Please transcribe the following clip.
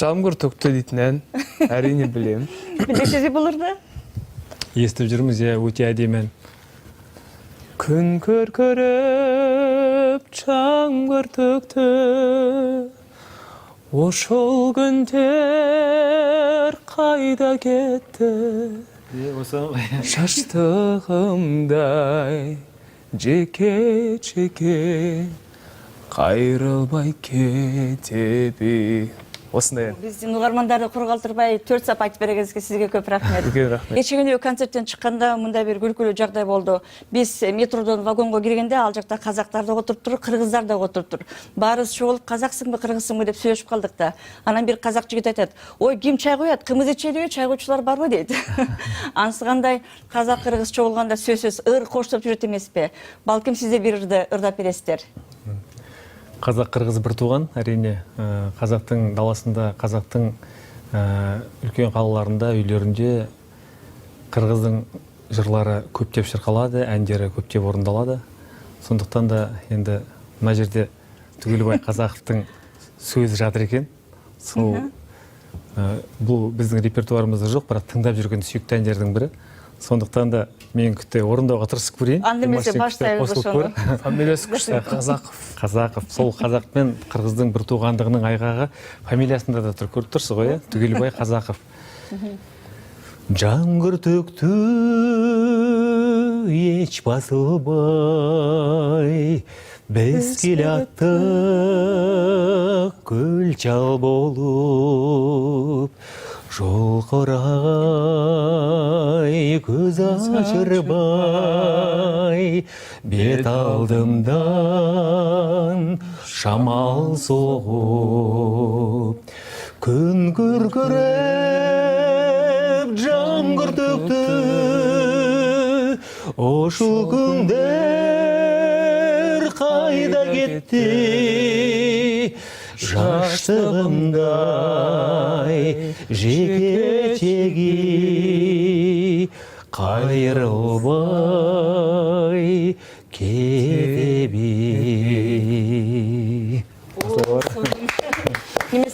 Жамгыр төктү дейтінен әрине білем. Білесіз болыр да? Естіп жүрміз, өте әдемі. Күн күркіріп, жаңбыр төкті, ошол күндер қайда кетті? Шаштығымдай жеке-жеке қайрылбай кетеби. Осындай. Біздің ұғармандарды құр қалдырбай 4 сап айтып бергеніңізге сізге көп рахмет. Рахмет. Кеше күні концерттен шыққанда мындай бір күлкілі жағдай болды. Біз метродан вагонға кіргенде ал жақта қазақтар да отырып тұр, қырғыздар да отырып тұр. Барыс шолып қазақсың ба, қырғызсың ба деп сөйлесіп қалдық та. Анан бір қазақ жігіт айтады: "Ой, кім чай қояды? Қымыз ішеді, чай қойшылар бар ма?" дейді. Ансығандай қазақ қырғыз болғанда сөзсіз ыр қоштап жүреді емес пе? Балким сізде бір ырдап бересіздер. Қазақ қырғыз бір туған, әрине. Қазақтың даласында, қазақтың үлкен қалаларында, үйлерінде қырғыздың жырлары көптеп шырқалады, әндері көптеп орындалады. Сондықтан да енді мына жерде Түгелбай Қазақовтың сөзі жатыр екен. Сол бұл біздің репертуарымызда жоқ, бірақ тыңдап жүрген сүйікті әндердің бірі. Сондықтан да мен күтте орындауға тырысып көрейін. Андемесе баштайбыз ошоны. Фамилиясы күшті, Қазақов. Қазақов. Сол қазақ пен қырғыздың бір туғандығының айғағы фамилиясында да тұр. Көріп тұрсыз ғой, Түгелбай Қазақов. Жаңғыр төкті еш басылбай, біз келаттық көл чал болып, жол құрай көз ашырбай, бет алдымдан шамал соғып, күн күркіреп жаңғыр төкті, ошу күндер қайда кетті? Жаштығымдай жеке-жеге қайрылбай кетті.